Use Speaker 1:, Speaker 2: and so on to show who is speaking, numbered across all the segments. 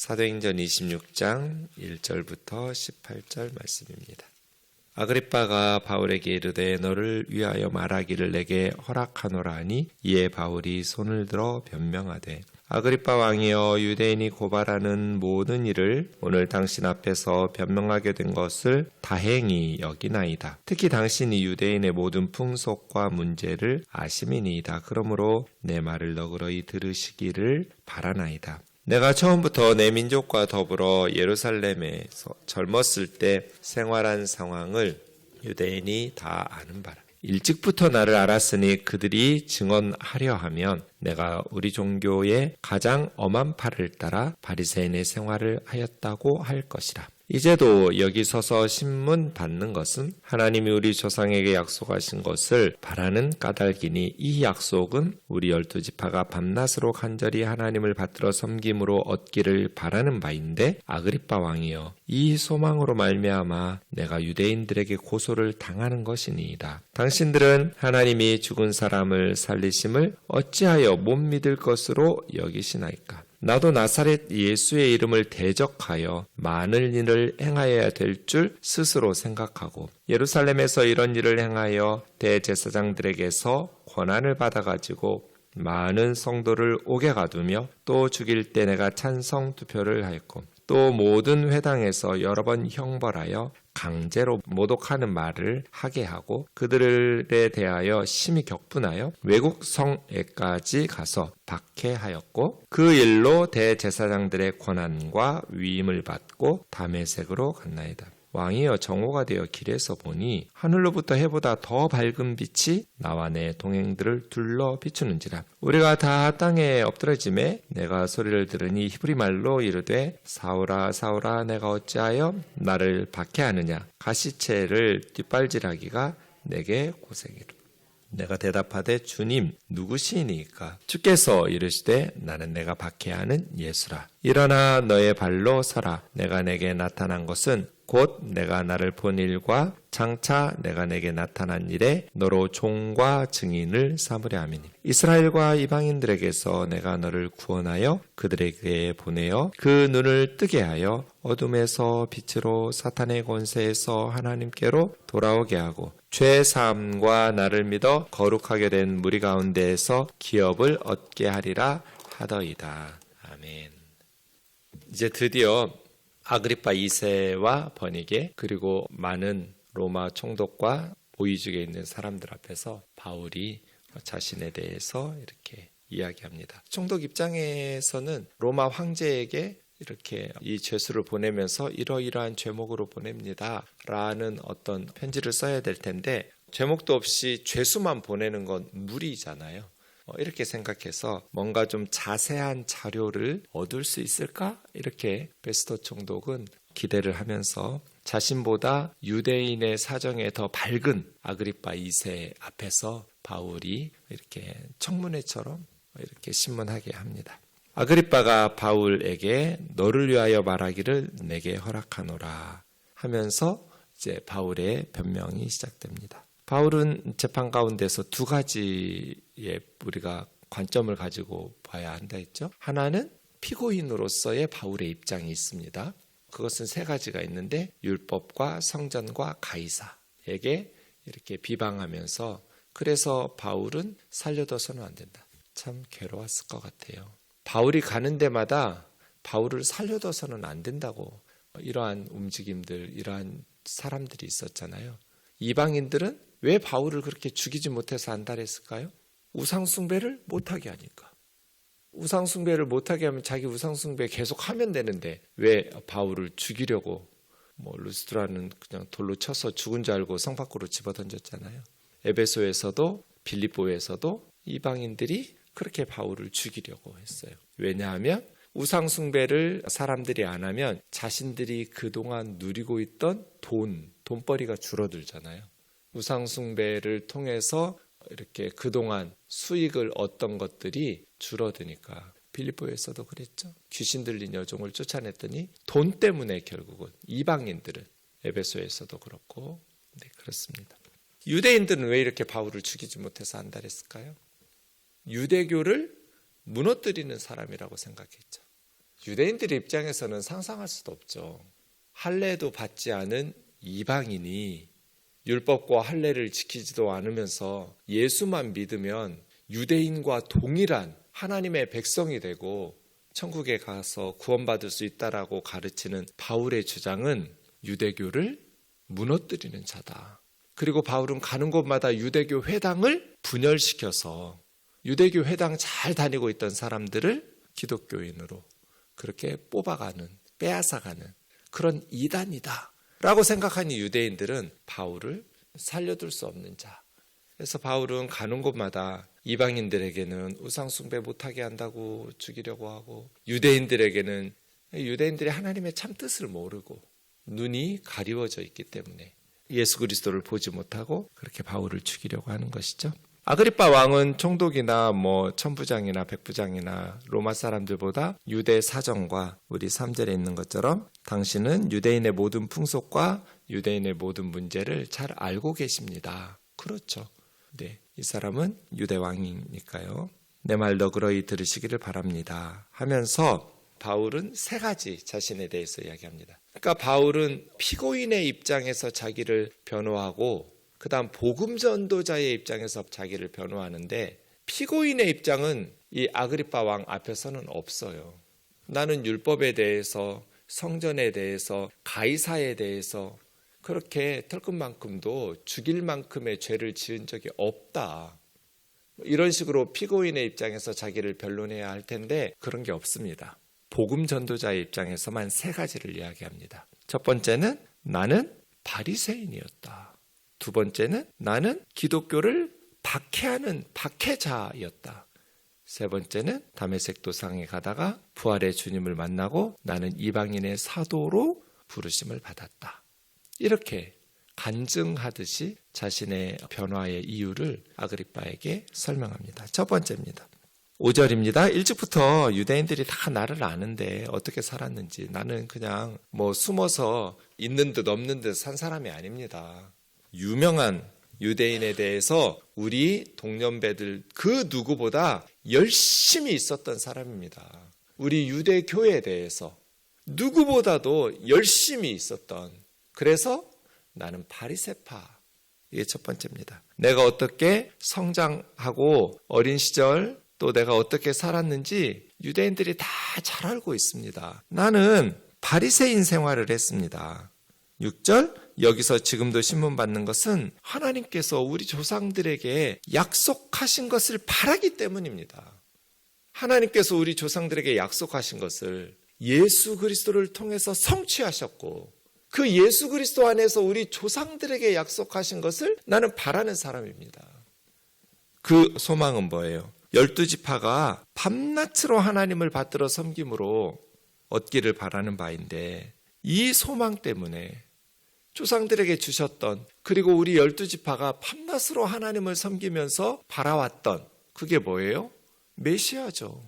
Speaker 1: 사도행전 26장 1절부터 18절 말씀입니다. 아그리빠가 바울에게 이르되 너를 위하여 말하기를 내게 허락하노라 하니 이에 바울이 손을 들어 변명하되 아그리빠 왕이여 유대인이 고발하는 모든 일을 오늘 당신 앞에서 변명하게 된 것을 다행히 여기나이다. 특히 당신이 유대인의 모든 풍속과 문제를 아심이니이다. 그러므로 내 말을 너그러이 들으시기를 바라나이다. 내가 처음부터 내 민족과 더불어 예루살렘에서 젊었을 때 생활한 상황을 유대인이 다 아는 바라. 일찍부터 나를 알았으니 그들이 증언하려 하면 내가 우리 종교의 가장 엄한 팔을 따라 바리새인의 생활을 하였다고 할 것이라. 이제도 여기 서서 신문 받는 것은 하나님이 우리 조상에게 약속하신 것을 바라는 까닭이니 이 약속은 우리 12지파가 밤낮으로 간절히 하나님을 받들어 섬김으로 얻기를 바라는 바인데 아그리빠 왕이여 이 소망으로 말미암아 내가 유대인들에게 고소를 당하는 것이니이다. 당신들은 하나님이 죽은 사람을 살리심을 어찌하여 못 믿을 것으로 여기시나이까? 나도 나사렛 예수의 이름을 대적하여 많은 일을 행하여야 될 줄 스스로 생각하고 예루살렘에서 이런 일을 행하여 대제사장들에게서 권한을 받아가지고 많은 성도를 옥에 가두며 또 죽일 때 내가 찬성 투표를 하였고 또 모든 회당에서 여러 번 형벌하여 강제로 모독하는 말을 하게 하고 그들에 대하여 심히 격분하여 외국 성에까지 가서 박해하였고 그 일로 대제사장들의 권한과 위임을 받고 다메섹으로 갔나이다. 왕이여 정오가 되어 길에서 보니 하늘로부터 해보다 더 밝은 빛이 나와 내 동행들을 둘러 비추는지라. 우리가 다 땅에 엎드러짐에 내가 소리를 들으니 히브리 말로 이르되 사울아 사울아 내가 어찌하여 나를 박해하느냐. 가시체를 뒷발질하기가 내게 고생이라. 내가 대답하되 주님 누구시니까? 주께서 이르시되 나는 내가 박해하는 예수라. 일어나 너의 발로 서라. 내가 내게 나타난 것은 곧 내가 나를 본 일과 장차 내가 내게 나타난 일에 너로 종과 증인을 삼으려 함이니 이스라엘과 이방인들에게서 내가 너를 구원하여 그들에게 보내어 그 눈을 뜨게 하여 어둠에서 빛으로 사탄의 권세에서 하나님께로 돌아오게 하고 죄 사함과 나를 믿어 거룩하게 된 무리 가운데에서 기업을 얻게 하리라 하더이다. 아멘. 이제 드디어 아그리빠 2세와 버니게 그리고 많은 로마 총독과 보위직에 있는 사람들 앞에서 바울이 자신에 대해서 이렇게 이야기합니다. 총독 입장에서는 로마 황제에게 이렇게 이 죄수를 보내면서 이러이러한 죄목으로 보냅니다 라는 어떤 편지를 써야 될 텐데 죄목도 없이 죄수만 보내는 건 무리잖아요. 이렇게 생각해서 뭔가 좀 자세한 자료를 얻을 수 있을까? 이렇게 베스토 총독은 기대를 하면서 자신보다 유대인의 사정에 더 밝은 아그리빠 2세 앞에서 바울이 이렇게 청문회처럼 이렇게 신문하게 합니다. 아그리빠가 바울에게 너를 위하여 말하기를 내게 허락하노라 하면서 이제 바울의 변명이 시작됩니다. 바울은 재판 가운데서 두 가지의 우리가 관점을 가지고 봐야 한다 했죠. 하나는 피고인으로서의 바울의 입장이 있습니다. 그것은 세 가지가 있는데 율법과 성전과 가이사에게 이렇게 비방하면서 그래서 바울은 살려둬서는 안 된다. 참 괴로웠을 것 같아요. 바울이 가는 데마다 바울을 살려둬서는 안 된다고 이러한 움직임들, 이러한 사람들이 있었잖아요. 이방인들은 왜 바울을 그렇게 죽이지 못해서 안달했을까요? 우상숭배를 못하게 하니까. 우상숭배를 못하게 하면 자기 우상숭배 계속 하면 되는데 왜 바울을 죽이려고 루스드라는 그냥 돌로 쳐서 죽은 줄 알고 성 밖으로 집어던졌잖아요. 에베소에서도 빌립보에서도 이방인들이 그렇게 바울을 죽이려고 했어요. 왜냐하면 우상숭배를 사람들이 안 하면 자신들이 그동안 누리고 있던 돈벌이가 줄어들잖아요. 우상숭배를 통해서 이렇게 그동안 수익을 얻던 것들이 줄어드니까 빌립보에서도 그랬죠. 귀신 들린 여종을 쫓아냈더니 돈 때문에 결국은 이방인들은 에베소에서도 그렇고 네, 그렇습니다. 유대인들은 왜 이렇게 바울을 죽이지 못해서 안달했을까요? 유대교를 무너뜨리는 사람이라고 생각했죠. 유대인들의 입장에서는 상상할 수도 없죠. 할례도 받지 않은 이방인이 율법과 할례를 지키지도 않으면서 예수만 믿으면 유대인과 동일한 하나님의 백성이 되고 천국에 가서 구원받을 수 있다라고 가르치는 바울의 주장은 유대교를 무너뜨리는 자다. 그리고 바울은 가는 곳마다 유대교 회당을 분열시켜서 유대교 회당 잘 다니고 있던 사람들을 기독교인으로 그렇게 뽑아가는, 빼앗아가는 그런 이단이다 라고 생각하는 유대인들은 바울을 살려둘 수 없는 자. 그래서 바울은 가는 곳마다 이방인들에게는 우상숭배 못하게 한다고 죽이려고 하고, 유대인들에게는 유대인들이 하나님의 참 뜻을 모르고 눈이 가리워져 있기 때문에 예수 그리스도를 보지 못하고 그렇게 바울을 죽이려고 하는 것이죠. 아그리빠 왕은 총독이나 천부장이나 백부장이나 로마 사람들보다 유대 사정과 우리 3절에 있는 것처럼 당신은 유대인의 모든 풍속과 유대인의 모든 문제를 잘 알고 계십니다. 그렇죠. 네, 이 사람은 유대 왕이니까요. 내 말 너그러이 들으시기를 바랍니다 하면서 바울은 세 가지 자신에 대해서 이야기합니다. 그러니까 바울은 피고인의 입장에서 자기를 변호하고 그 다음 복음 전도자의 입장에서 자기를 변호하는데, 피고인의 입장은 이 아그리빠 왕 앞에서는 없어요. 나는 율법에 대해서, 성전에 대해서, 가이사에 대해서 그렇게 털끝만큼도 죽일 만큼의 죄를 지은 적이 없다. 이런 식으로 피고인의 입장에서 자기를 변론해야 할 텐데 그런 게 없습니다. 복음 전도자의 입장에서만 세 가지를 이야기합니다. 첫 번째는 나는 바리새인이었다. 두 번째는 나는 기독교를 박해하는 박해자였다. 세 번째는 다메섹 도상에 가다가 부활의 주님을 만나고 나는 이방인의 사도로 부르심을 받았다. 이렇게 간증하듯이 자신의 변화의 이유를 아그리빠에게 설명합니다. 첫 번째입니다. 5절입니다. 일찍부터 유대인들이 다 나를 아는데 어떻게 살았는지, 나는 그냥 숨어서 있는 듯 없는 듯 산 사람이 아닙니다. 유명한 유대인에 대해서 우리 동년배들 그 누구보다 열심히 있었던 사람입니다. 우리 유대교에 대해서 누구보다도 열심히 있었던, 그래서 나는 바리새파. 이게 첫 번째입니다. 내가 어떻게 성장하고 어린 시절 또 내가 어떻게 살았는지 유대인들이 다 잘 알고 있습니다. 나는 바리새인 생활을 했습니다. 6절, 여기서 지금도 신문받는 것은 하나님께서 우리 조상들에게 약속하신 것을 바라기 때문입니다. 하나님께서 우리 조상들에게 약속하신 것을 예수 그리스도를 통해서 성취하셨고, 그 예수 그리스도 안에서 우리 조상들에게 약속하신 것을 나는 바라는 사람입니다. 그 소망은 뭐예요? 12지파가 밤낮으로 하나님을 받들어 섬김으로 얻기를 바라는 바인데, 이 소망 때문에 조상들에게 주셨던, 그리고 우리 12지파가 밤낮으로 하나님을 섬기면서 바라왔던 그게 뭐예요? 메시아죠.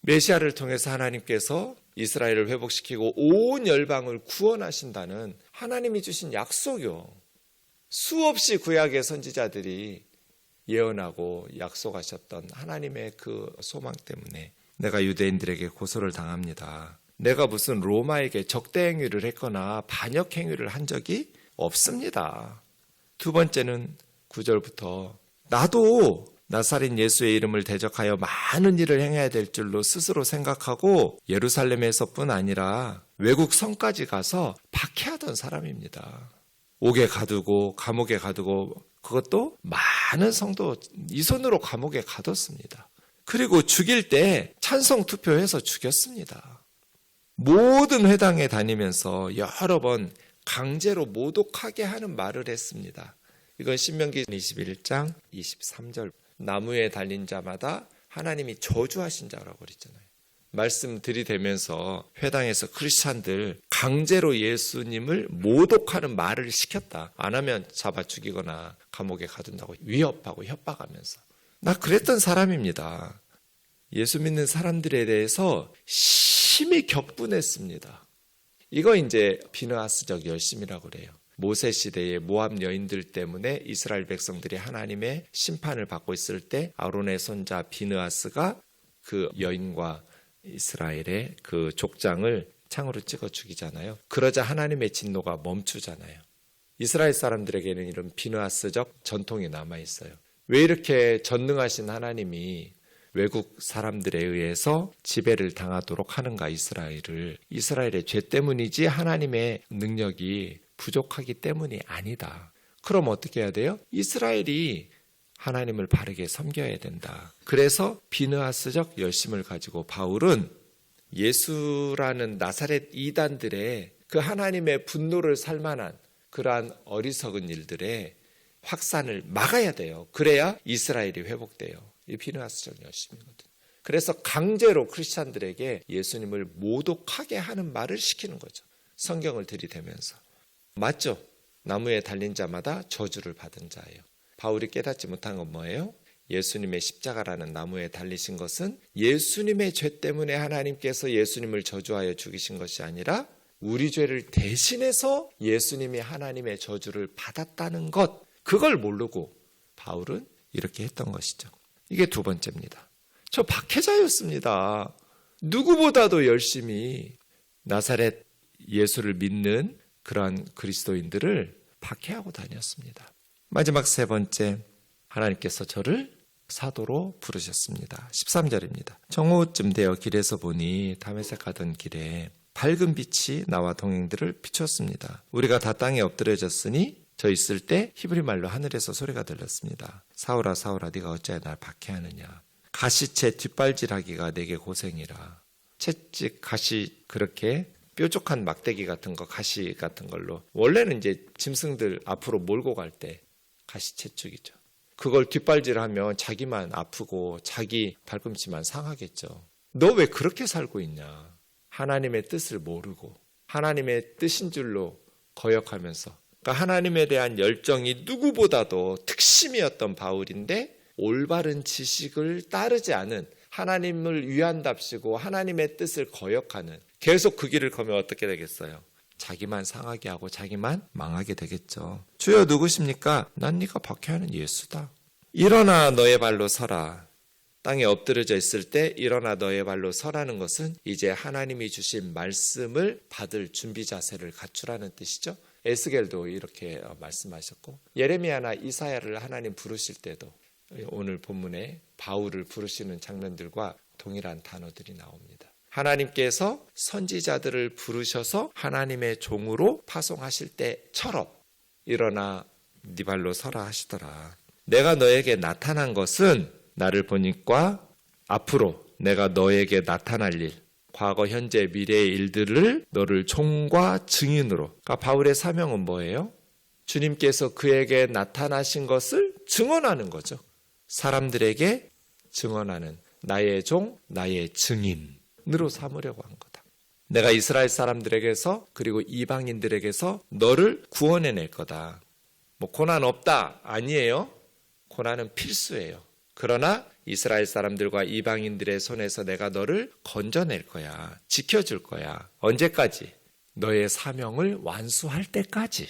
Speaker 1: 메시아를 통해서 하나님께서 이스라엘을 회복시키고 온 열방을 구원하신다는 하나님이 주신 약속이요. 수없이 구약의 선지자들이 예언하고 약속하셨던 하나님의 그 소망 때문에 내가 유대인들에게 고소를 당합니다. 내가 무슨 로마에게 적대 행위를 했거나 반역 행위를 한 적이 없습니다. 두 번째는 9절부터 나도 나사렛 예수의 이름을 대적하여 많은 일을 행해야 될 줄로 스스로 생각하고 예루살렘에서뿐 아니라 외국 성까지 가서 박해하던 사람입니다. 옥에 가두고 감옥에 가두고, 그것도 많은 성도 이 손으로 감옥에 가뒀습니다. 그리고 죽일 때 찬성 투표해서 죽였습니다. 모든 회당에 다니면서 여러 번 강제로 모독하게 하는 말을 했습니다. 이건 신명기 21장 23절. 나무에 달린 자마다 하나님이 저주하신 자라고 그랬잖아요. 말씀 들이대면서 회당에서 크리스찬들 강제로 예수님을 모독하는 말을 시켰다. 안 하면 잡아 죽이거나 감옥에 가둔다고 위협하고 협박하면서. 나 그랬던 사람입니다. 예수 믿는 사람들에 대해서 심히 격분했습니다. 이거 이제 비느하스적 열심이라고 그래요. 모세 시대의 모압 여인들 때문에 이스라엘 백성들이 하나님의 심판을 받고 있을 때 아론의 손자 비느하스가 그 여인과 이스라엘의 그 족장을 창으로 찍어 죽이잖아요. 그러자 하나님의 진노가 멈추잖아요. 이스라엘 사람들에게는 이런 비누아스적 전통이 남아있어요. 왜 이렇게 전능하신 하나님이 외국 사람들에 의해서 지배를 당하도록 하는가 이스라엘의 죄 때문이지 하나님의 능력이 부족하기 때문이 아니다. 그럼 어떻게 해야 돼요? 이스라엘이 하나님을 바르게 섬겨야 된다. 그래서 비느하스적 열심을 가지고 바울은 예수라는 나사렛 이단들의 그 하나님의 분노를 살만한 그러한 어리석은 일들의 확산을 막아야 돼요. 그래야 이스라엘이 회복돼요. 이 비느하스적 열심이거든요. 그래서 강제로 크리스찬들에게 예수님을 모독하게 하는 말을 시키는 거죠. 성경을 들이대면서. 맞죠? 나무에 달린 자마다 저주를 받은 자예요. 바울이 깨닫지 못한 건 뭐예요? 예수님의 십자가라는 나무에 달리신 것은 예수님의 죄 때문에 하나님께서 예수님을 저주하여 죽이신 것이 아니라 우리 죄를 대신해서 예수님이 하나님의 저주를 받았다는 것, 그걸 모르고 바울은 이렇게 했던 것이죠. 이게 두 번째입니다. 저 박해자였습니다. 누구보다도 열심히 나사렛 예수를 믿는 그러한 그리스도인들을 박해하고 다녔습니다. 마지막 세 번째, 하나님께서 저를 사도로 부르셨습니다. 13절입니다. 정오쯤 되어 길에서 보니 다메섹 가던 길에 밝은 빛이 나와 동행들을 비췄습니다. 우리가 다 땅에 엎드려졌으니 저 있을 때 히브리 말로 하늘에서 소리가 들렸습니다. 사울아 사울아 네가 어찌하여 날 박해하느냐. 가시채 뒷발질하기가 내게 고생이라. 채찍 가시 그렇게 뾰족한 막대기 같은 거 가시 같은 걸로 원래는 이제 짐승들 앞으로 몰고 갈 때 가시채축이죠. 그걸 뒷발질하면 자기만 아프고 자기 발꿈치만 상하겠죠. 너 왜 그렇게 살고 있냐. 하나님의 뜻을 모르고 하나님의 뜻인 줄로 거역하면서 그러니까 하나님에 대한 열정이 누구보다도 특심이었던 바울인데 올바른 지식을 따르지 않은 하나님을 위한답시고 하나님의 뜻을 거역하는 계속 그 길을 가면 어떻게 되겠어요? 자기만 상하게 하고 자기만 망하게 되겠죠. 주여 누구십니까? 난 네가 박해하는 예수다. 일어나 너의 발로 서라. 땅에 엎드려져 있을 때 일어나 너의 발로 서라는 것은 이제 하나님이 주신 말씀을 받을 준비 자세를 갖추라는 뜻이죠. 에스겔도 이렇게 말씀하셨고 예레미야나 이사야를 하나님 부르실 때도 오늘 본문에 바울을 부르시는 장면들과 동일한 단어들이 나옵니다. 하나님께서 선지자들을 부르셔서 하나님의 종으로 파송하실 때처럼 일어나 네 발로 서라 하시더라. 내가 너에게 나타난 것은 나를 보니까 앞으로 내가 너에게 나타날 일, 과거, 현재, 미래의 일들을 너를 종과 증인으로. 그러니까 바울의 사명은 뭐예요? 주님께서 그에게 나타나신 것을 증언하는 거죠. 사람들에게 증언하는 나의 종, 나의 증인으로 삼으려고 한 거다. 내가 이스라엘 사람들에게서 그리고 이방인들에게서 너를 구원해낼 거다. 뭐 고난 없다 아니에요. 고난은 필수예요. 그러나 이스라엘 사람들과 이방인들의 손에서 내가 너를 건져낼 거야. 지켜줄 거야. 언제까지? 너의 사명을 완수할 때까지.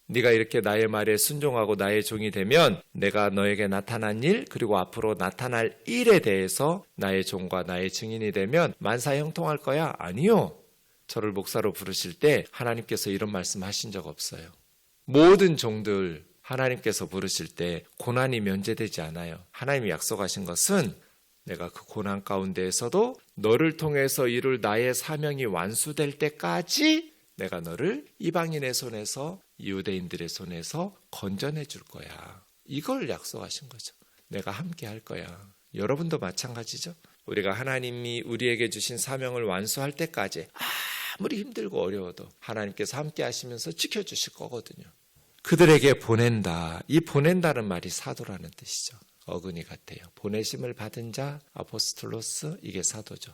Speaker 1: 네가 이렇게 나의 말에 순종하고 나의 종이 되면 내가 너에게 나타난 일 그리고 앞으로 나타날 일에 대해서 나의 종과 나의 증인이 되면 만사형통할 거야? 아니요. 저를 목사로 부르실 때 하나님께서 이런 말씀하신 적 없어요. 모든 종들 하나님께서 부르실 때 고난이 면제되지 않아요. 하나님이 약속하신 것은 내가 그 고난 가운데에서도 너를 통해서 이룰 나의 사명이 완수될 때까지 내가 너를 이방인의 손에서 유대인들의 손에서 건져내 줄 거야. 이걸 약속하신 거죠. 내가 함께 할 거야. 여러분도 마찬가지죠. 우리가 하나님이 우리에게 주신 사명을 완수할 때까지 아무리 힘들고 어려워도 하나님께서 함께 하시면서 지켜주실 거거든요. 그들에게 보낸다. 이 보낸다는 말이 사도라는 뜻이죠. 어근이 같아요. 보내심을 받은 자, 아포스톨로스, 이게 사도죠.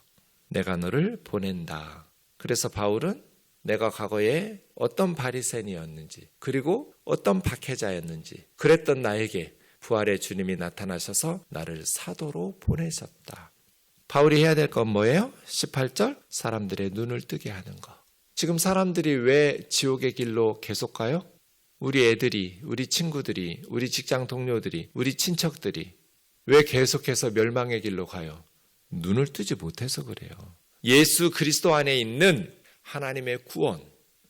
Speaker 1: 내가 너를 보낸다. 그래서 바울은 내가 과거에 어떤 바리새인이었는지 그리고 어떤 박해자였는지 그랬던 나에게 부활의 주님이 나타나셔서 나를 사도로 보내셨다. 바울이 해야 될 건 뭐예요? 18절 사람들의 눈을 뜨게 하는 거. 지금 사람들이 왜 지옥의 길로 계속 가요? 우리 애들이, 우리 친구들이, 우리 직장 동료들이, 우리 친척들이 왜 계속해서 멸망의 길로 가요? 눈을 뜨지 못해서 그래요. 예수 그리스도 안에 있는 하나님의 구원,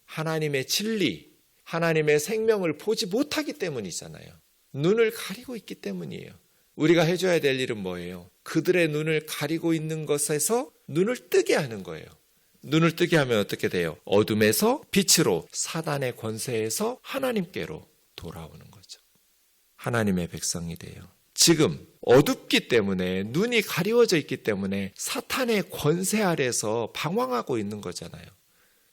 Speaker 1: 하나님의 진리, 하나님의 생명을 보지 못하기 때문이잖아요. 눈을 가리고 있기 때문이에요. 우리가 해줘야 될 일은 뭐예요? 그들의 눈을 가리고 있는 것에서 눈을 뜨게 하는 거예요. 눈을 뜨게 하면 어떻게 돼요? 어둠에서 빛으로, 사단의 권세에서 하나님께로 돌아오는 거죠. 하나님의 백성이 돼요. 지금 어둡기 때문에, 눈이 가리워져 있기 때문에 사탄의 권세 아래서 방황하고 있는 거잖아요.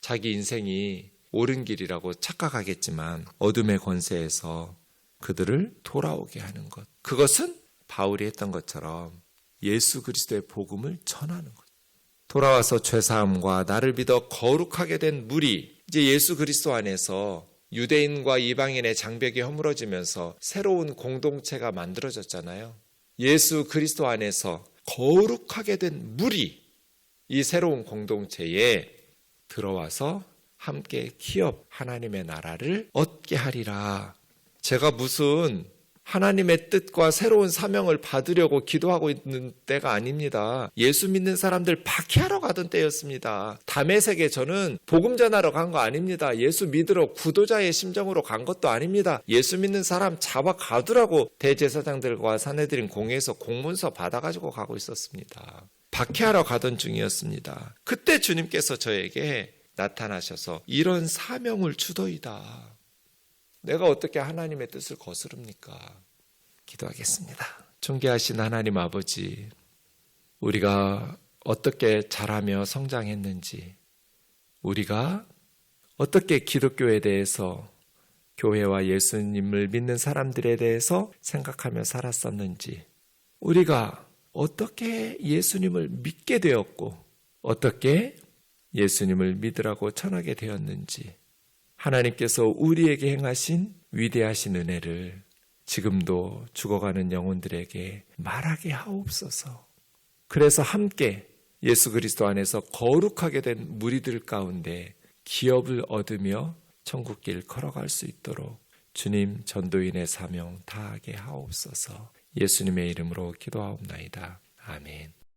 Speaker 1: 자기 인생이 옳은 길이라고 착각하겠지만 어둠의 권세에서 그들을 돌아오게 하는 것. 그것은 바울이 했던 것처럼 예수 그리스도의 복음을 전하는 것. 돌아와서 죄사함과 나를 믿어 거룩하게 된 무리, 이제 예수 그리스도 안에서 유대인과 이방인의 장벽이 허물어지면서 새로운 공동체가 만들어졌잖아요. 예수 그리스도 안에서 거룩하게 된 무리, 이 새로운 공동체에 들어와서 함께 기업 하나님의 나라를 얻게 하리라. 제가 무슨 하나님의 뜻과 새로운 사명을 받으려고 기도하고 있는 때가 아닙니다. 예수 믿는 사람들 박해하러 가던 때였습니다. 다메섹에 저는 복음 전하러 간 거 아닙니다. 예수 믿으러 구도자의 심정으로 간 것도 아닙니다. 예수 믿는 사람 잡아 가두라고 대제사장들과 산헤드린 공회에서 공문서 받아가지고 가고 있었습니다. 박해하러 가던 중이었습니다. 그때 주님께서 저에게 나타나셔서 이런 사명을 주더이다. 내가 어떻게 하나님의 뜻을 거스릅니까? 기도하겠습니다. 존귀하신 하나님 아버지, 우리가 어떻게 자라며 성장했는지, 우리가 어떻게 기독교에 대해서, 교회와 예수님을 믿는 사람들에 대해서 생각하며 살았었는지, 우리가 어떻게 예수님을 믿게 되었고 어떻게 예수님을 믿으라고 전하게 되었는지, 하나님께서 우리에게 행하신 위대하신 은혜를 지금도 죽어가는 영혼들에게 말하게 하옵소서. 그래서 함께 예수 그리스도 안에서 거룩하게 된 무리들 가운데 기업을 얻으며 천국길 걸어갈 수 있도록 주님 전도인의 사명 다하게 하옵소서. 예수님의 이름으로 기도하옵나이다. 아멘.